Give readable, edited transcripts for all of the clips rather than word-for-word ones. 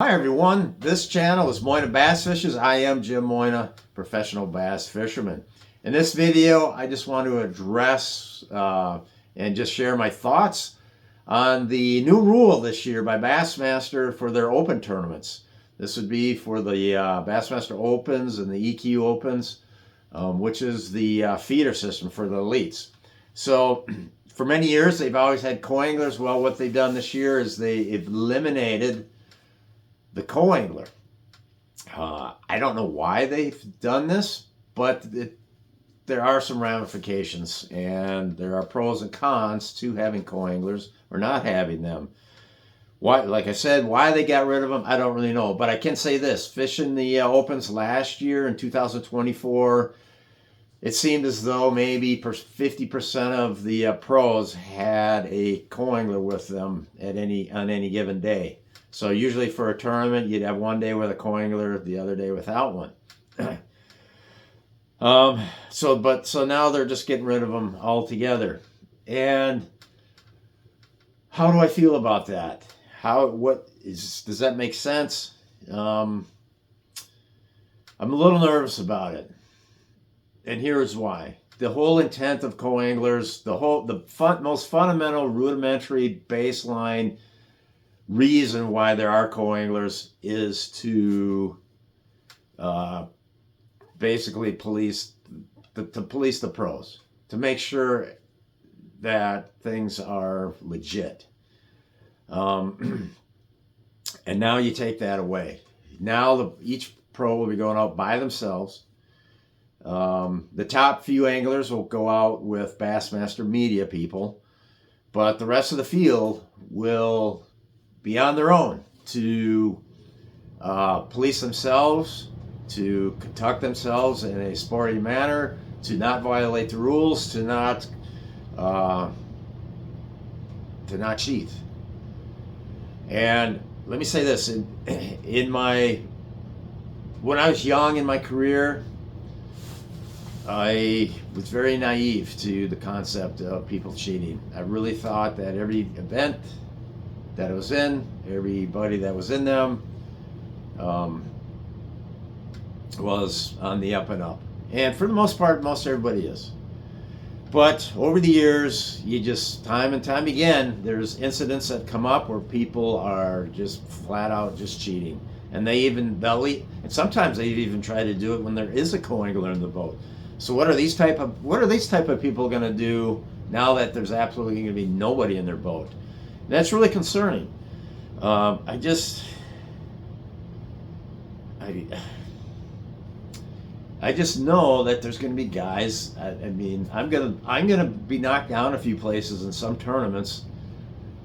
Hi everyone, this channel is Moyna Bass Fishers. I am Jim Moyna, professional bass fisherman. In this video, I just want to address and just share my thoughts on the new rule this year by Bassmaster for their open tournaments. This would be for the Bassmaster Opens and the EQ Opens, which is the feeder system for the elites. So for many years, they've always had CoAnglers. Well, what they've done this year is they eliminated the CoAngler. I don't know why they've done this, but there are some ramifications, and there are pros and cons to having CoAnglers or not having them. Why, like I said, why they got rid of them, I don't really know. But I can say this: fishing the Opens last year in 2024, it seemed as though maybe 50% of the pros had a CoAngler with them on any given day. So usually for a tournament, you'd have one day with a CoAngler, the other day without one. So now they're just getting rid of them altogether. And how do I feel about that? Does that make sense? I'm a little nervous about it. And here's why. The whole intent of CoAnglers, most fundamental, rudimentary, baseline reason why there are CoAnglers is to basically police the pros, to make sure that things are legit. And now you take that away. Now each pro will be going out by themselves. The top few anglers will go out with Bassmaster media people, but the rest of the field will be on their own to police themselves, to conduct themselves in a sporty manner, to not violate the rules, to not cheat. And let me say this: when I was young in my career, I was very naive to the concept of people cheating. I really thought that every event that I was in, everybody that was in them, was on the up and up. And for the most part, most everybody is. But over the years, time and time again, there's incidents that come up where people are just flat out just cheating. And and sometimes they even try to do it when there is a CoAngler in the boat. So what are these type of people going to do now that there's absolutely going to be nobody in their boat? That's really concerning. I just know that there's going to be guys. I'm gonna be knocked down a few places in some tournaments.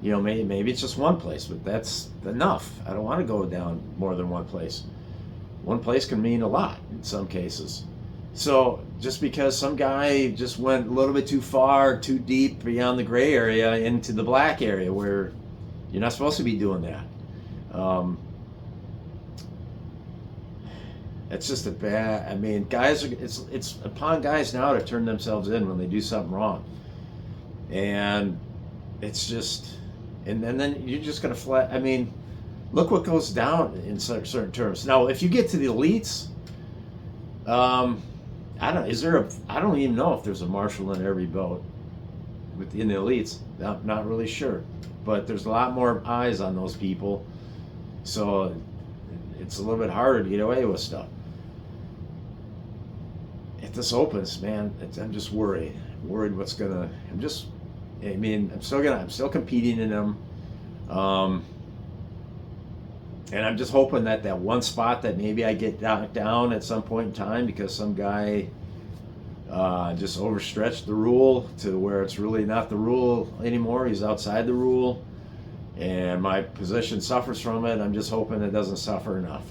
Maybe it's just one place, but that's enough. I don't want to go down more than one place. One place can mean a lot in some cases. So just because some guy just went a little bit too far, too deep beyond the gray area into the black area where you're not supposed to be doing that. It's just guys it's upon guys now to turn themselves in when they do something wrong. And it's just, and then you're just going to look what goes down in certain terms. Now, if you get to the elites, I don't even know if there's a marshal in every boat in the elites. Not really sure, but there's a lot more eyes on those people, so it's a little bit harder to get away with stuff. At this Opens, man, I'm just worried. I'm still competing in them, and I'm just hoping that one spot that maybe I get down at some point in time because some guy just overstretched the rule to where it's really not the rule anymore. He's outside the rule, and my position suffers from it. I'm just hoping it doesn't suffer enough,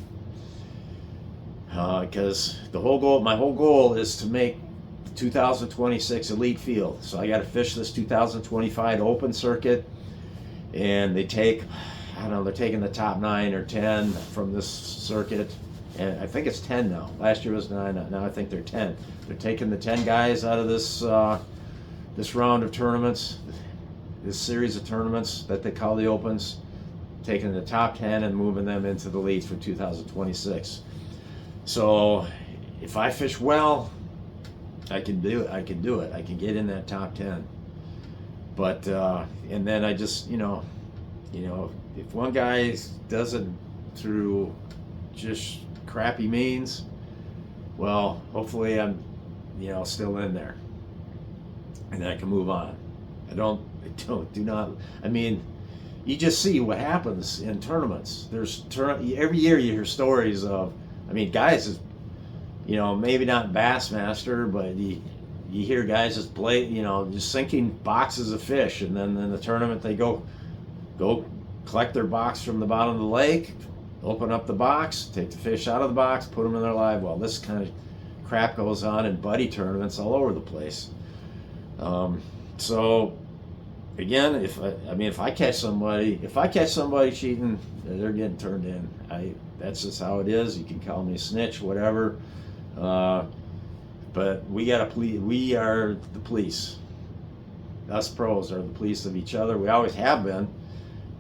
because my whole goal is to make 2026 elite field. So I got to fish this 2025 open circuit, and they're taking the top 9 or 10 from this circuit, and I think it's 10 now. Last year was 9. Now I think they're 10. They're taking the 10 guys out of this round of tournaments, this series of tournaments that they call the Opens, taking the top 10 and moving them into the leads for 2026. So if I fish well, I can do it. I can do it. I can get in that top 10. But and then I just, if one guy does it through just crappy means, well, hopefully I'm, still in there, and I can move on. I mean, you just see what happens in tournaments. Every year you hear stories of, guys, maybe not Bassmaster, but you hear guys just just sinking boxes of fish, and then in the tournament they go collect their box from the bottom of the lake, open up the box, take the fish out of the box, put them in their live well. This kind of crap goes on in buddy tournaments all over the place. So again, if I catch somebody cheating, they're getting turned in. That's just how it is. You can call me a snitch, whatever. But we are the police. Us pros are the police of each other. We always have been,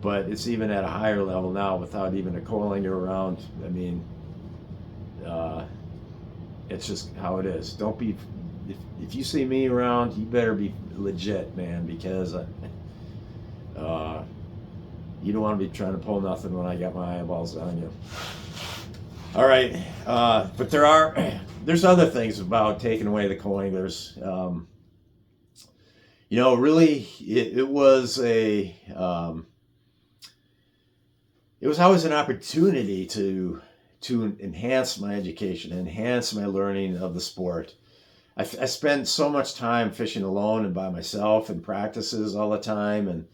but it's even at a higher level now without even a CoAngler around. It's just how it is. Don't be, if you see me around, you better be legit, man, because you don't want to be trying to pull nothing when I got my eyeballs on you. All right, but there's other things about taking away the CoAnglers. Really, it was always an opportunity to enhance my education, enhance my learning of the sport. I spend so much time fishing alone and by myself in practices all the time, and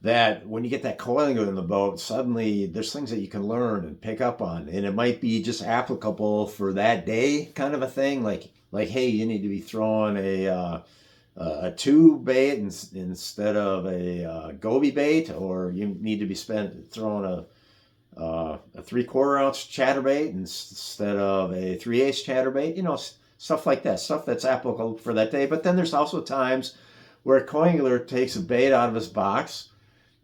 that when you get that CoAngler in the boat, suddenly there's things that you can learn and pick up on, and it might be just applicable for that day, kind of a thing. Like hey, you need to be throwing a tube bait instead of a goby bait, or you need to be throwing a 3/4 ounce chatterbait instead of a 3/8 chatterbait. Stuff like that, stuff that's applicable for that day. But then there's also times where a CoAngler takes a bait out of his box,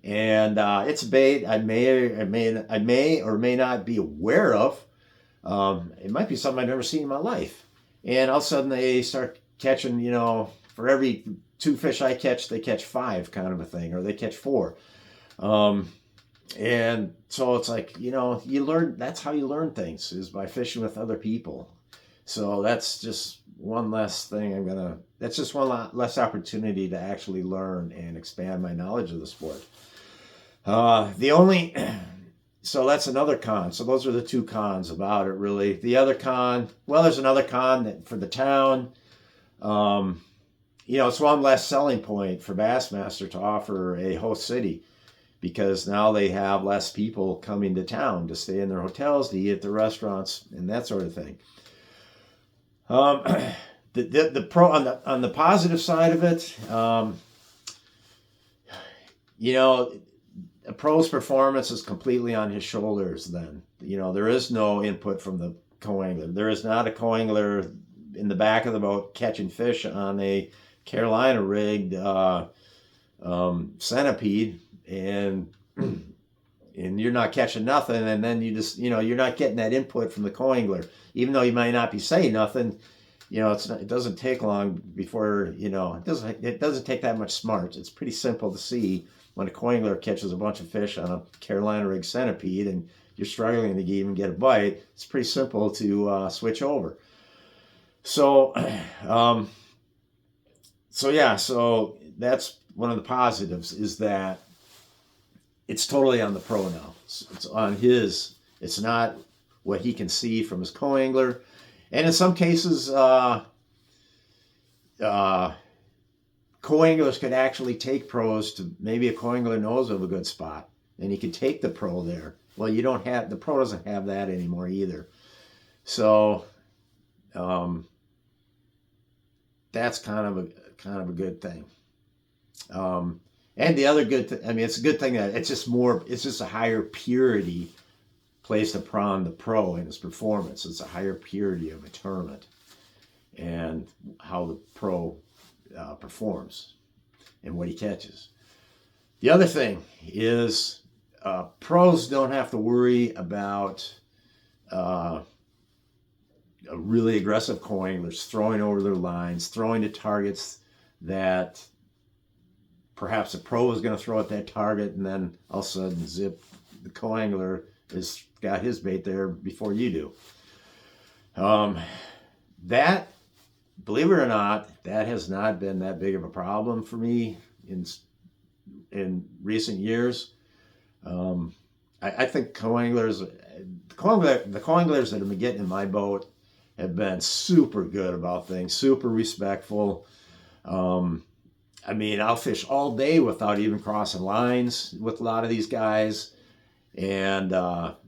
and it's a bait I may or may not be aware of. It might be something I've never seen in my life, and all of a sudden they start catching, for every 2 fish I catch, they catch 5, kind of a thing, or they catch 4. And so it's like, you learn, that's how you learn things, is by fishing with other people. So that's just one less thing that's just one less opportunity to actually learn and expand my knowledge of the sport. So that's another con. So those are the 2 cons about it, really. The other con, well, there's another con that for the town. It's one less selling point for Bassmaster to offer a host city, because now they have less people coming to town to stay in their hotels, to eat at the restaurants, and that sort of thing. The pro on the positive side of it, a pro's performance is completely on his shoulders. Then there is no input from the CoAngler. There is not a CoAngler in the back of the boat catching fish on a Carolina rigged centipede, and you're not catching nothing, and then you just you're not getting that input from the CoAngler, even though you might not be saying nothing. It doesn't take long before it doesn't take that much smarts. It's pretty simple to see when a CoAngler catches a bunch of fish on a Carolina rigged centipede and you're struggling to even get a bite. It's pretty simple to switch over. So so that's one of the positives, is that it's totally on the pro now. It's on his. It's not what he can see from his CoAngler, and in some cases, CoAnglers could actually take pros to, maybe a CoAngler knows of a good spot, and he could take the pro there. Well, the pro doesn't have that anymore either. So that's kind of a good thing. And the other good thing, it's a good thing that it's just a higher purity placed upon the pro in his performance. It's a higher purity of a tournament and how the pro performs and what he catches. The other thing is pros don't have to worry about really aggressive coanglers throwing over their lines, throwing to targets that perhaps a pro is going to throw at that target, and then all of a sudden, zip, the coangler has got his bait there before you do. That, believe it or not, that has not been that big of a problem for me in recent years. I think coanglers, the coanglers that have been getting in my boat have been super good about things, super respectful. I mean, I'll fish all day without even crossing lines with a lot of these guys. And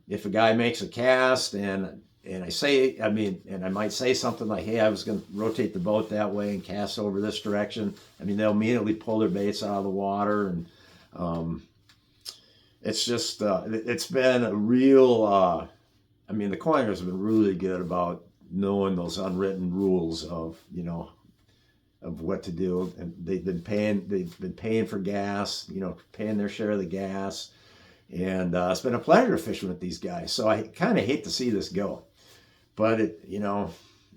if a guy makes a cast and I say, I mean, and I might say something like, hey, I was going to rotate the boat that way and cast over this direction. I mean, they'll immediately pull their baits out of the water. And it's just, it's been a real, I mean, the coanglers have been really good about knowing those unwritten rules of, you know, of what to do. And they've been paying for gas, you know, paying their share of the gas. And it's been a pleasure fishing with these guys. So I kind of hate to see this go. But, it, you know,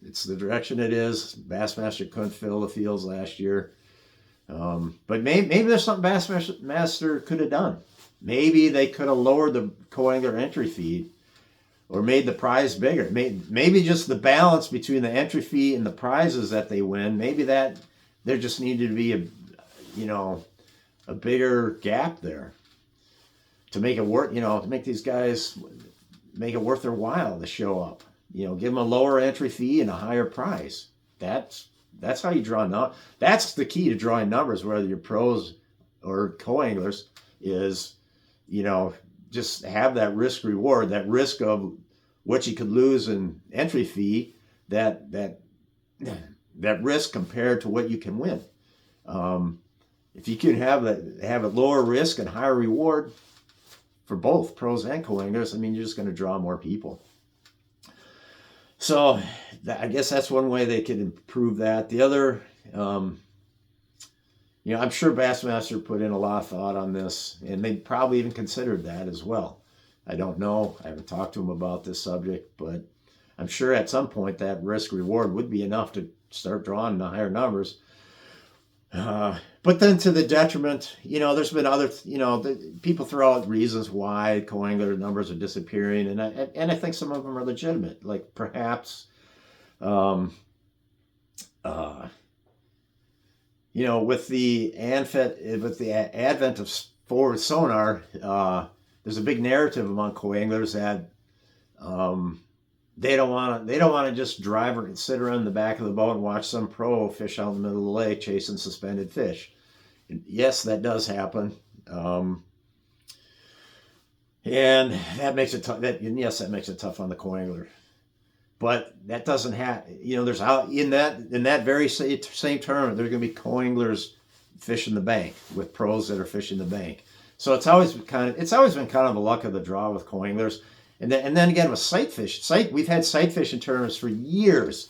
it's the direction it is. Bassmaster couldn't fill the fields last year. But maybe there's something Bassmaster could have done. Maybe they could have lowered the coangler entry fee or made the prize bigger. Maybe just the balance between the entry fee and the prizes that they win. Maybe that there just needed to be a bigger gap there to make it worth, you know, to make these guys make it worth their while to show up. You know, give them a lower entry fee and a higher prize. That's how you draw numbers. That's the key to drawing numbers, whether you're pros or coanglers, is, you know, just have that risk reward, that risk of what you could lose in entry fee, that risk compared to what you can win. If you can have a lower risk and higher reward for both pros and coanglers, I mean, you're just going to draw more people. So I guess that's one way they could improve that. The other, you know, I'm sure Bassmaster put in a lot of thought on this, and they probably even considered that as well. I don't know. I haven't talked to them about this subject, but I'm sure at some point that risk reward would be enough to start drawing the higher numbers. But then to the detriment, you know, there's been other, you know, people throw out reasons why coangler numbers are disappearing, and I think some of them are legitimate. Like perhaps, you know, with the advent of forward sonar, there's a big narrative among coanglers that they don't want to just drive or sit around the back of the boat and watch some pro fish out in the middle of the lake chasing suspended fish. And yes, that does happen, and that makes it tough. That makes it tough on the coangler. But that doesn't have, you know, there's out in that very same tournament, there's going to be coanglers fishing the bank with pros that are fishing the bank. So it's always been kind of the luck of the draw with coanglers. And then again with sight fish. We've had sight fishing tournaments for years,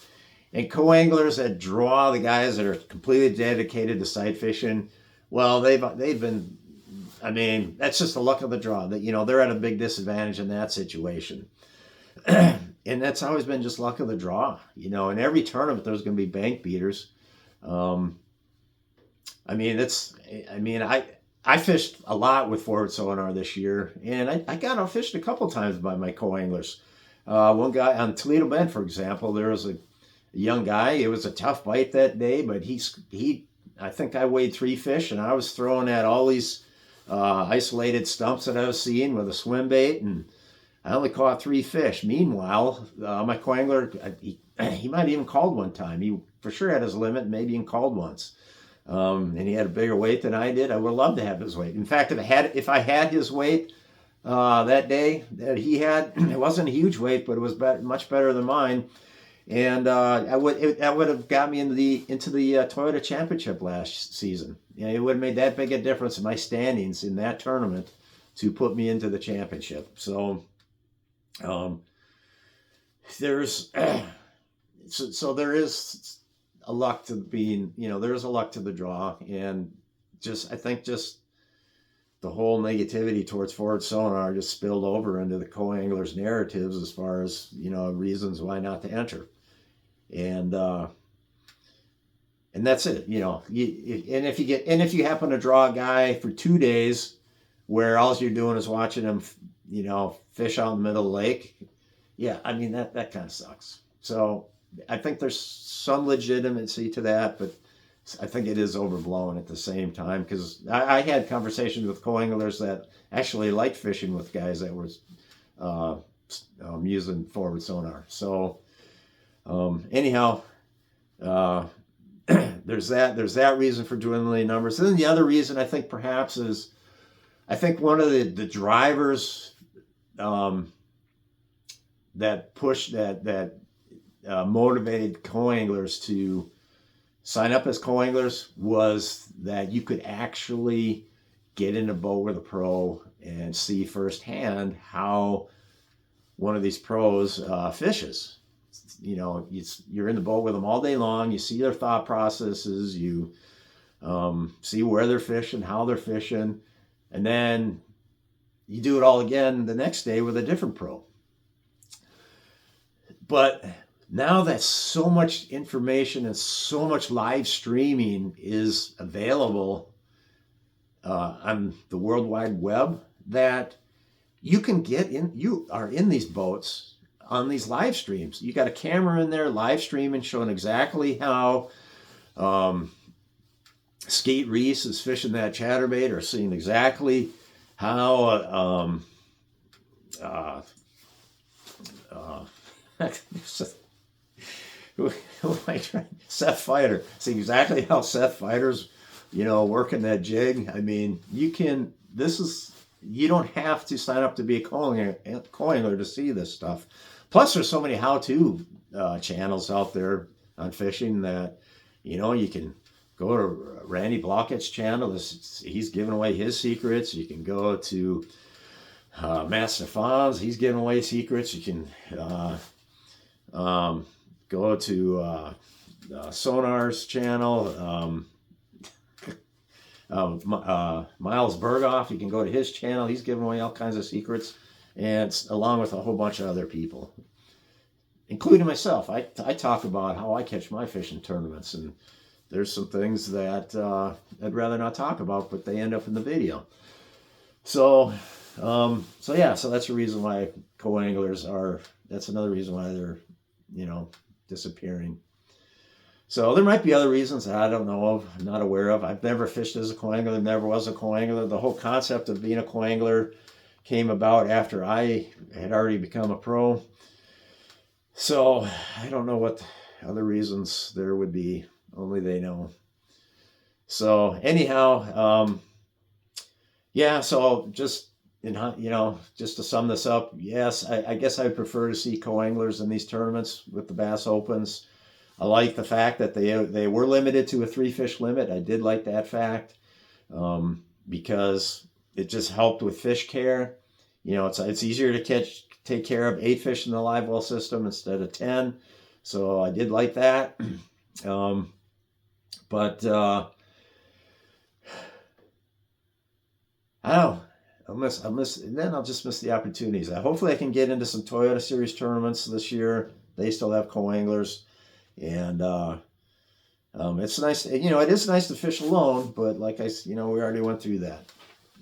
and coanglers that draw the guys that are completely dedicated to sight fishing. Well, they've been, I mean, that's just the luck of the draw. That, you know, they're at a big disadvantage in that situation. And that's always been just luck of the draw. You know, in every tournament there's going to be bank beaters. I fished a lot with forward sonar this year, and I got outfished a couple times by my coanglers. One guy on Toledo Bend, for example, there was a young guy. It was a tough bite that day, but I think I weighed 3 fish, and I was throwing at all these isolated stumps that I was seeing with a swim bait, and I only caught 3 fish. Meanwhile, my coangler, he might have even called one time. He for sure had his limit, maybe even called once. And he had a bigger weight than I did. I would love to have his weight. In fact, if I had his weight that day that he had, it wasn't a huge weight, but it was much better than mine. And that would have got me into the Toyota Championship last season. And it would have made that big a difference in my standings in that tournament to put me into the championship. So there is a luck to being, you know, there's a luck to the draw, and I think the whole negativity towards forward sonar just spilled over into the CoAnglers narratives as far as, you know, reasons why not to enter. And that's it, you know. And if you happen to draw a guy for 2 days where all you're doing is watching him, you know, fish out in the middle of the lake, yeah, I mean, that kind of sucks. So I think there's some legitimacy to that, but I think it is overblown at the same time, because I had conversations with CoAnglers that actually liked fishing with guys that were using forward sonar. So anyhow, there's that reason for dwindling numbers. And then the other reason I think perhaps is, I think one of the drivers that pushed that motivated CoAnglers to sign up as CoAnglers was that you could actually get in a boat with a pro and see firsthand how one of these pros fishes. You know, you're in the boat with them all day long. You see their thought processes. You see where they're fishing, how they're fishing, and then you do it all again the next day with a different pro. But now that so much information and so much live streaming is available on the World Wide Web, that you can get in, you are in these boats on these live streams. You got a camera in there live streaming, showing exactly how Skate Reese is fishing that chatterbait, or seeing exactly how Seth Fighter. See exactly how Seth Fighter's, you know, working that jig. I mean, you don't have to sign up to be a CoAngler to see this stuff. Plus, there's so many how-to channels out there on fishing that, you know, you can go to Randy Blockett's channel. He's giving away his secrets. You can go to Matt Stefan's. He's giving away secrets. You can go to Sonar's channel. Miles Berghoff, you can go to his channel. He's giving away all kinds of secrets, and along with a whole bunch of other people, including myself. I talk about how I catch my fish in tournaments, and there's some things that I'd rather not talk about, but they end up in the video. So that's the reason why CoAnglers that's another reason why they're, you know, disappearing. So there might be other reasons that I don't know of, I'm not aware of. I've never fished as a CoAngler, never was a CoAngler. The whole concept of being a CoAngler came about after I had already become a pro. So I don't know what other reasons there would be. Only they know. So anyhow, so just, you know, just to sum this up, yes, I guess I prefer to see CoAnglers in these tournaments with the Bass Opens. I like the fact that they were limited to a 3-fish limit. I did like that fact because it just helped with fish care. You know, it's easier to take care of 8 fish in the live well system instead of 10. So I did like that. But I don't know. I'll just miss the opportunities. Hopefully I can get into some Toyota Series tournaments this year. They still have CoAnglers. And it's nice, you know, it is nice to fish alone, but like we already went through that.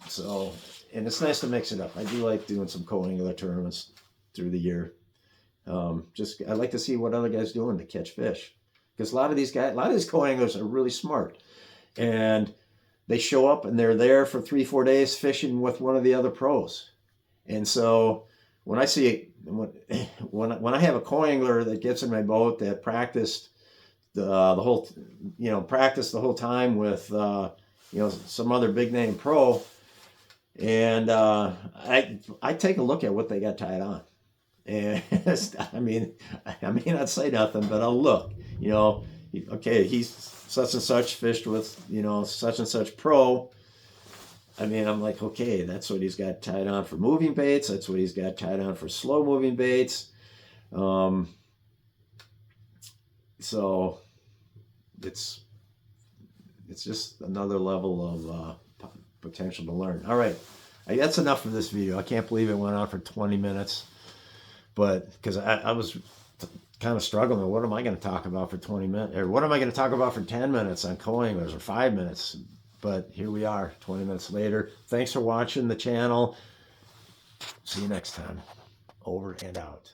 So, and it's nice to mix it up. I do like doing some CoAngler tournaments through the year. I like to see what other guys doing to catch fish, because a lot of these CoAnglers are really smart, and they show up and they're there for 3-4 days fishing with one of the other pros. And so when I see when I have a CoAngler that gets in my boat that practiced the whole time with some other big name pro, and I take a look at what they got tied on, and I may not say nothing, but I'll look. You know, okay, he's such and such fished with, you know, such and such pro. I mean, I'm like, okay, that's what he's got tied on for moving baits. That's what he's got tied on for slow moving baits. So it's just another level of potential to learn. All right, that's enough for this video. I can't believe it went on for 20 minutes, but because I was kind of struggling. What am I going to talk about for 20 minutes? Or what am I going to talk about for 10 minutes on CoAnglers, or 5 minutes? But here we are, 20 minutes later. Thanks for watching the channel. See you next time. Over and out.